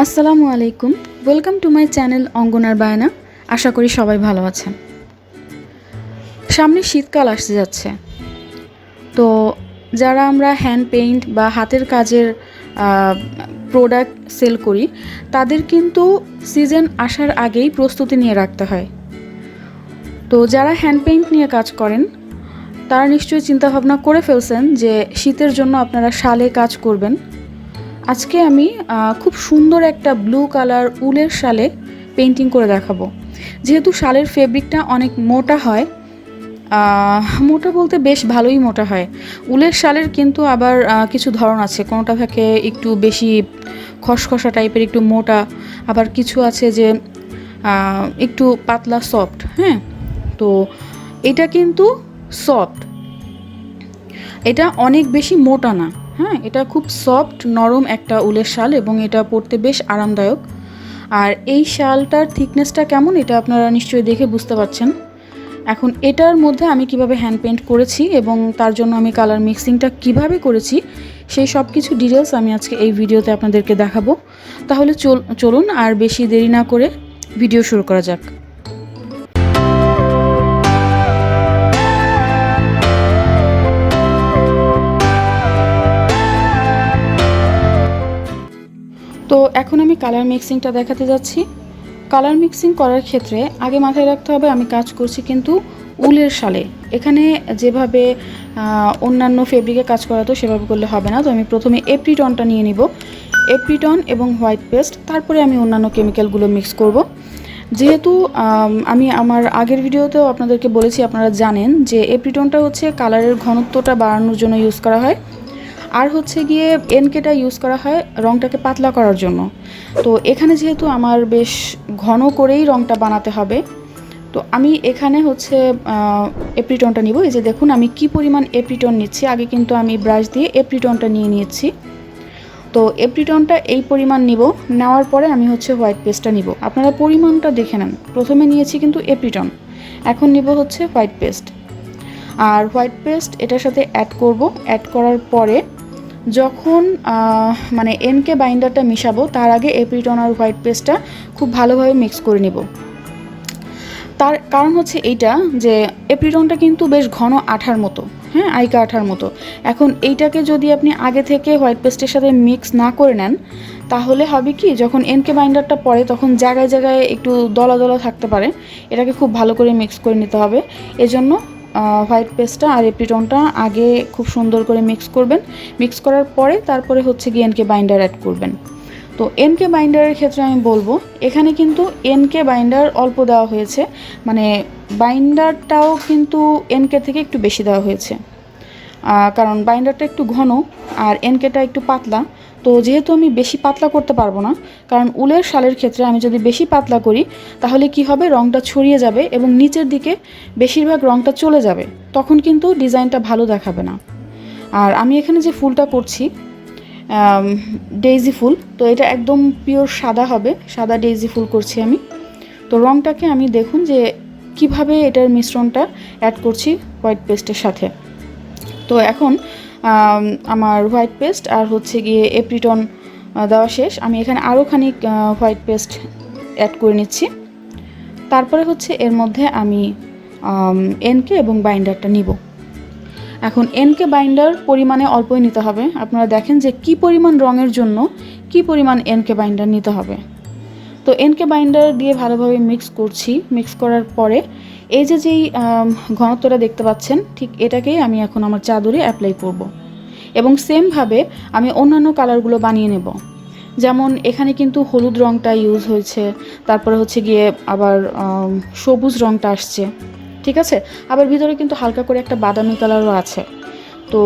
আসসালামু আলাইকুম, welcome to my channel ongonarbayna। আশা করি সবাই ভালো আছেন। সামনে শীতকাল আসতে যাচ্ছে, তো যারা আমরা হ্যান্ড পেইন্ট বা হাতের কাজের প্রোডাক্ট সেল করি, তাদের কিন্তু সিজন আসার আগেই প্রস্তুতি নিয়ে রাখতে হয়। তো যারা হ্যান্ড পেইন্ট নিয়ে কাজ করেন, তারা নিশ্চয়ই চিন্তাভাবনা করে ফেলছেন যে শীতের জন্য আপনারা শালে কাজ করবেন। আজকে আমি খুব সুন্দর একটা ব্লু কালার উলের শালে পেন্টিং করে দেখাবো। যেহেতু শালের ফেব্রিকটা অনেক মোটা হয়, মোটা বলতে বেশ ভালোই মোটা হয়। উলের শালের কিন্তু আবার কিছু ধরন আছে, কোনোটা থাকে একটু বেশি খসখসা টাইপের, একটু মোটা, আবার কিছু আছে যে একটু পাতলা সফট। হ্যাঁ, তো এটা কিন্তু সফট, এটা অনেক বেশি মোটা না। হ্যাঁ, এটা খুব সফট নরম একটা উলের শাল এবং এটা পরতে বেশ আরামদায়ক। আর এই শালটার থিকনেসটা কেমন এটা আপনারা নিশ্চয়ই দেখে বুঝতে পারছেন। এখন এটার মধ্যে আমি কিভাবে হ্যান্ড পেইন্ট করেছি এবং তার জন্য আমি কালার মিক্সিংটা কিভাবে করেছি, সেই সব কিছু ডিটেলস আমি আজকে এই ভিডিওতে আপনাদেরকে দেখাবো। তাহলে চলুন আর বেশি দেরি না করে ভিডিও শুরু করা যাক। তো এখন আমি কালার মিক্সিংটা দেখাতে যাচ্ছি। কালার মিক্সিং করার ক্ষেত্রে আগে মাথায় রাখতে হবে আমি কাজ করছি কিন্তু উলের শালে। এখানে যেভাবে অন্যান্য ফেব্রিকে কাজ করা তো সেভাবে করলে হবে না। তো আমি প্রথমে এপ্রিটনটা নিয়ে নিব, এপ্রিটন এবং হোয়াইট পেস্ট, তারপরে আমি অন্যান্য কেমিক্যালগুলো মিক্স করব। যেহেতু আমি আমার আগের ভিডিওতেও আপনাদেরকে বলেছি, আপনারা জানেন যে এপ্রিটনটা হচ্ছে কালারের ঘনত্বটা বাড়ানোর জন্য ইউজ করা হয়, আর হচ্ছে গিয়ে এনকেটা ইউজ করা হয় রঙটাকে পাতলা করার জন্য। তো এখানে যেহেতু আমার বেশ ঘন করেই রঙটা বানাতে হবে, তো আমি এখানে হচ্ছে এপ্রিটনটা নিব। এই যে দেখুন আমি কি পরিমাণ এপ্রিটন নিচ্ছি, আগে কিন্তু আমি ব্রাশ দিয়ে এপ্রিটনটা নিয়ে নিয়েছি। তো এপ্রিটনটা এই পরিমাণ নিব, নেওয়ার পরে আমি হচ্ছে হোয়াইট পেস্টটা নিব। আপনারা পরিমাণটা দেখে নেন, প্রথমে নিয়েছি কিন্তু এপ্রিটন, এখন নিব হচ্ছে হোয়াইট পেস্ট। আর হোয়াইট পেস্ট এটার সাথে অ্যাড করব। অ্যাড করার পরে যখন মানে এনকে বাইন্ডারটা মিশাবো, তার আগে এপ্রিটন আর হোয়াইট পেস্টটা খুব ভালোভাবে মিক্স করে নিব। তার কারণ হচ্ছে এইটা যে এপ্রিটনটা কিন্তু বেশ ঘন আঠার মতো, হ্যাঁ, আইকা আঠার মতো। এখন এইটাকে যদি আপনি আগে থেকে হোয়াইট পেস্টের সাথে মিক্স না করে নেন, তাহলে হবে কি, যখন এনকে বাইন্ডারটা পড়ে তখন জায়গায় জায়গায় একটু দলা দলা থাকতে পারে। এটাকে খুব ভালো করে মিক্স করে নিতে হবে। এজন্য হোয়াইট পেস্টটা আর এপ্রিটনটা আগে খুব সুন্দর করে মিক্স করবেন। মিক্স করার পরে তারপরে হচ্ছে গিয়ে এনকে বাইন্ডার অ্যাড করবেন। তো এনকে বাইন্ডারের ক্ষেত্রে আমি বলবো এখানে কিন্তু এনকে বাইন্ডার অল্প দেওয়া হয়েছে, মানে বাইন্ডারটাও কিন্তু এনকে থেকে একটু বেশি দেওয়া হয়েছে, কারণ বাইন্ডারটা একটু ঘন আর এনকেটা একটু পাতলা। তো যেহেতু আমি বেশি পাতলা করতে পারবো না, কারণ উলের শালের ক্ষেত্রে আমি যদি বেশি পাতলা করি তাহলে কি হবে, রঙটা ছড়িয়ে যাবে এবং নিচের দিকে বেশিরভাগ রঙটা চলে যাবে, তখন কিন্তু ডিজাইনটা ভালো দেখাবে না। আর আমি এখানে যে ফুলটা করছি ডেইজি ফুল, তো এটা একদম পিওর সাদা হবে, সাদা ডেইজি ফুল করছি আমি। তো রঙটাকে আমি দেখুন যে কিভাবে এটার মিশ্রণটা অ্যাড করছি হোয়াইট পেস্টের সাথে। তো এখন আমার হোয়াইট পেস্ট আর হচ্ছে গিয়ে এপ্রিটন দেওয়া শেষ, আমি এখানে আরও খানিক হোয়াইট পেস্ট অ্যাড করে নিচ্ছি। তারপরে হচ্ছে এর মধ্যে আমি এনকে এবং বাইন্ডারটা নিব। এখন এনকে বাইন্ডার পরিমাণে অল্পই নিতে হবে। আপনারা দেখেন যে কি পরিমাণ রঙের জন্য কি পরিমাণ এনকে বাইন্ডার নিতে হবে। তো এনকে বাইন্ডার দিয়ে ভালোভাবে মিক্স করছি। মিক্স করার পরে এই যে যেই ঘনত্বটা দেখতে পাচ্ছেন, ঠিক এটাকেই আমি এখন আমার চাদরে অ্যাপ্লাই করব। এবং সেমভাবে আমি অন্যান্য কালারগুলো বানিয়ে নেব। যেমন এখানে কিন্তু হলুদ রঙটা ইউজ হয়েছে, তারপরে হচ্ছে গিয়ে আবার সবুজ রঙটা আসছে, ঠিক আছে। আবার ভিতরে কিন্তু হালকা করে একটা বাদামি কালারও আছে। তো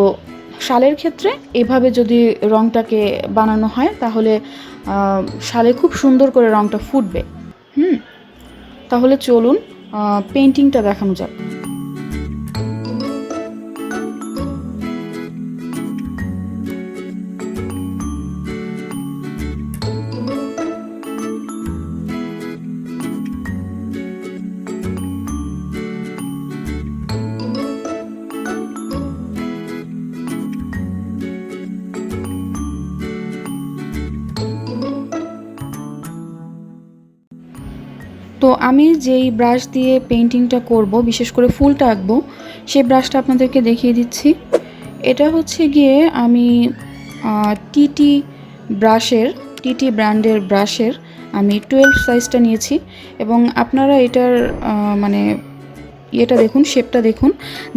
শালের ক্ষেত্রে এভাবে যদি রঙটাকে বানানো হয় তাহলে শালে খুব সুন্দর করে রঙটা ফুটবে। তাহলে চলুন পেইন্টিংটা দেখানো যাক। তো আমি যেই ব্রাশ দিয়ে পেইন্টিংটা করব, বিশেষ করে ফুলটা আঁকবো, সেই ব্রাশটা আপনাদেরকে দেখিয়ে দিচ্ছি। এটা হচ্ছে গিয়ে আমি টিটি টিটি ব্র্যান্ডের ব্রাশের আমি 12 সাইজটা নিয়েছি। এবং আপনারা এটার মানে এটা দেখুন, শেপটা দেখুন,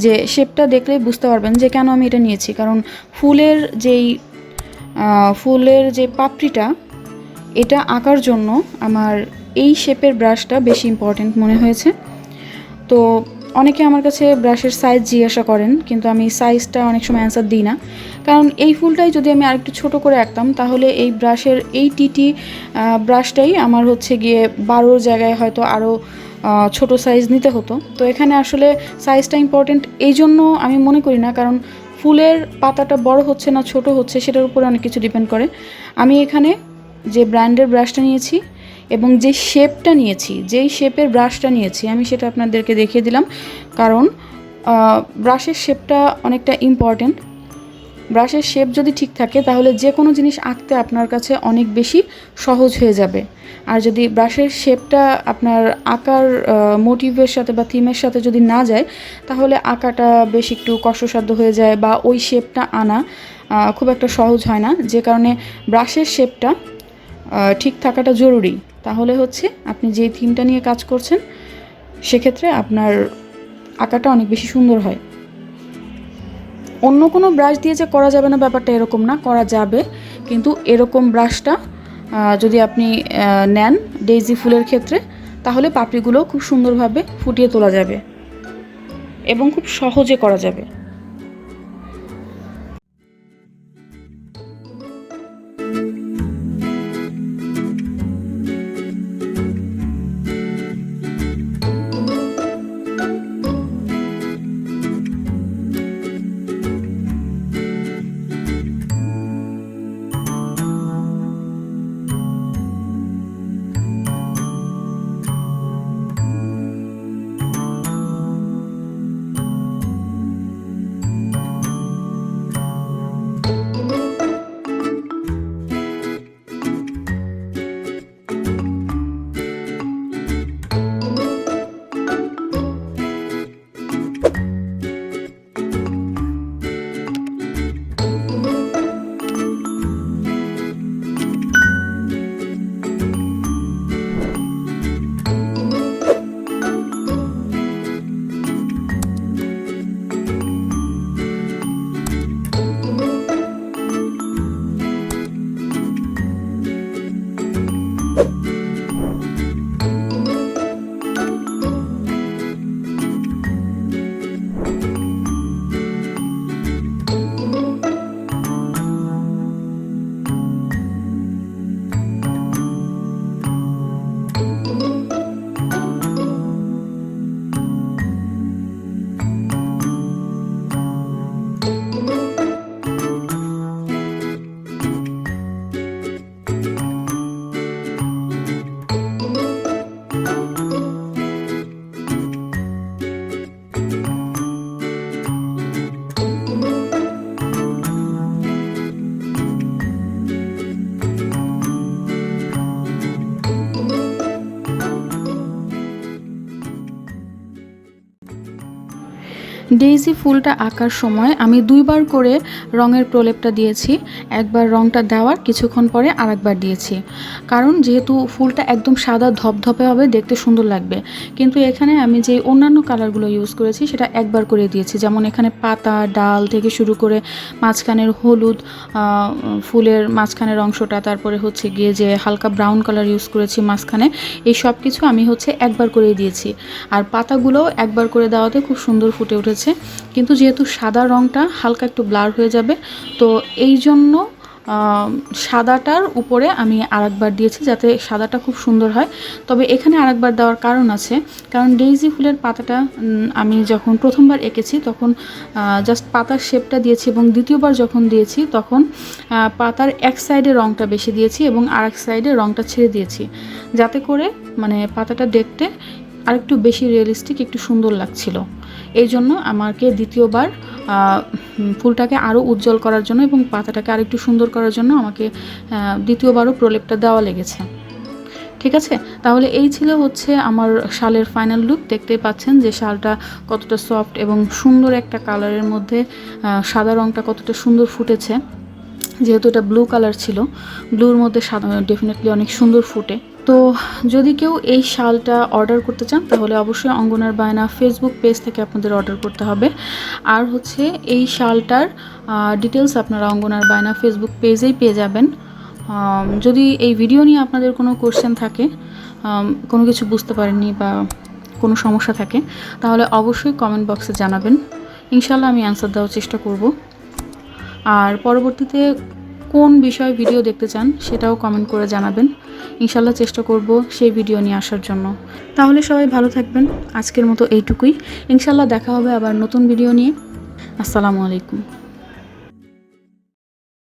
যে শেপটা দেখলেই বুঝতে পারবেন যে কেন আমি এটা নিয়েছি। কারণ ফুলের যে পাপড়িটা, এটা আঁকার জন্য আমার এই শেপের ব্রাশটা বেশি ইম্পর্ট্যান্ট মনে হয়েছে। তো অনেকে আমার কাছে ব্রাশের সাইজ জিজ্ঞাসা করেন, কিন্তু আমি সাইজটা অনেক সময় অ্যান্সার দিই না। কারণ এই ফুলটাই যদি আমি আরেকটু ছোট করে আঁকতাম, তাহলে এই ব্রাশের এই টিটি ব্রাশটাই আমার হচ্ছে গিয়ে 12 জায়গায় হয়তো আরও ছোট সাইজ নিতে হতো। তো এখানে আসলে সাইজটা ইম্পর্টেন্ট এই জন্য আমি মনে করি না, কারণ ফুলের পাতাটা বড় হচ্ছে না ছোট হচ্ছে সেটার উপরে অনেক কিছু ডিপেন্ড করে। আমি এখানে যে ব্র্যান্ডের ব্রাশটা নিয়েছি এবং যে শেপটা নিয়েছি, যেই শেপের ব্রাশটা নিয়েছি, আমি সেটা আপনাদেরকে দেখিয়ে দিলাম। কারণ ব্রাশের শেপটা অনেকটা ইম্পর্ট্যান্ট। ব্রাশের শেপ যদি ঠিক থাকে, তাহলে যে কোনো জিনিস আঁকতে আপনার কাছে অনেক বেশি সহজ হয়ে যাবে। আর যদি ব্রাশের শেপটা আপনার আঁকার মোটিভের সাথে বা থিমের সাথে যদি না যায়, তাহলে আঁকাটা বেশ একটু কষ্টসাধ্য হয়ে যায়, বা ওই শেপটা আনা খুব একটা সহজ হয় না। যে কারণে ব্রাশের শেপটা ঠিক থাকাটা জরুরি। তাহলে হচ্ছে আপনি যেই থিমটা নিয়ে কাজ করছেন, সেক্ষেত্রে আপনার আঁকাটা অনেক বেশি সুন্দর হয়। অন্য কোনো ব্রাশ দিয়ে যে করা যাবে না ব্যাপারটা এরকম না, করা যাবে। কিন্তু এরকম ব্রাশটা যদি আপনি নেন ডেইজি ফুলের ক্ষেত্রে, তাহলে পাপড়িগুলো খুব সুন্দরভাবে ফুটিয়ে তোলা যাবে এবং খুব সহজে করা যাবে। ডেইজি ফুলটা আঁকার সময় আমি 2বার করে রঙের প্রলেপটা দিয়েছি। একবার রঙটা দেওয়ার কিছুক্ষণ পরে আরেকবার দিয়েছি, কারণ যেহেতু ফুলটা একদম সাদা ধপধপে হবে, দেখতে সুন্দর লাগবে। কিন্তু এখানে আমি যে অন্যান্য কালারগুলো ইউজ করেছি সেটা একবার করে দিয়েছি। যেমন এখানে পাতা, ডাল থেকে শুরু করে মাঝখানের হলুদ ফুলের মাঝখানের অংশটা, তারপরে হচ্ছে গিয়ে যে হালকা ব্রাউন কালার ইউজ করেছি মাঝখানে, এই সব কিছু আমি একবার করে দিয়েছি। আর পাতাগুলোও একবার করে দেওয়াতে খুব সুন্দর ফুটে উঠেছে। কিন্তু যেহেতু সাদা রঙটা হালকা একটু ব্লার হয়ে যাবে, তো এই জন্য সাদাটার উপরে আমি আরেকবার দিয়েছি, যাতে সাদাটা খুব সুন্দর হয়। তবে এখানে আরেকবার দেওয়ার কারণ আছে, কারণ ডেইজি ফুলের পাতাটা আমি যখন প্রথমবার এঁকেছি তখন জাস্ট পাতার শেপটা দিয়েছি, এবং দ্বিতীয়বার যখন দিয়েছি তখন পাতার এক সাইডে রঙটা বেশি দিয়েছি এবং আরেক সাইডে রঙটা ছেড়ে দিয়েছি, যাতে করে পাতাটা দেখতে আরেকটু বেশি রিয়েলিস্টিক, একটু সুন্দর লাগছিল। এই জন্য আমাকে দ্বিতীয়বার ফুলটাকে আরও উজ্জ্বল করার জন্য এবং পাতাটাকে আরেকটু সুন্দর করার জন্য আমাকে দ্বিতীয়বারও প্রলেপটা দেওয়া লেগেছে। ঠিক আছে, তাহলে এই ছিল হচ্ছে আমার শালের ফাইনাল লুক। দেখতেই পাচ্ছেন যে শালটা কতটা সফট এবং সুন্দর একটা কালারের মধ্যে সাদা রঙটা কতটা সুন্দর ফুটেছে। যেহেতু এটা ব্লু কালার ছিল, ব্লুর মধ্যে সাদা ডেফিনেটলি অনেক সুন্দর ফুটে। তো যদি কেউ এই শালটা অর্ডার করতে চান তাহলে অবশ্যই অঙ্গনার বায়না ফেসবুক পেজ থেকে আপনাদের অর্ডার করতে হবে। আর হচ্ছে এই শালটার ডিটেলস আপনারা অঙ্গনার বায়না ফেসবুক পেজেই পেয়ে যাবেন। যদি এই ভিডিও নিয়ে আপনাদের কোনো কোশ্চেন থাকে, কোনো কিছু বুঝতে পারেননি বা কোনো সমস্যা থাকে, তাহলে অবশ্যই কমেন্ট বক্সে জানাবেন। ইনশাল্লাহ আমি অ্যান্সার দেওয়ার চেষ্টা করব। আর পরবর্তীতে কোন বিষয়ে ভিডিও দেখতে চান সেটাও কমেন্ট করে জানাবেন। ইনশাল্লাহ চেষ্টা করব সেই ভিডিও নিয়ে আসার জন্য। তাহলে সবাই ভালো থাকবেন। আজকের মতো এইটুকুই। ইনশাল্লাহ দেখা হবে আবার নতুন ভিডিও নিয়ে। আসসালামু আলাইকুম।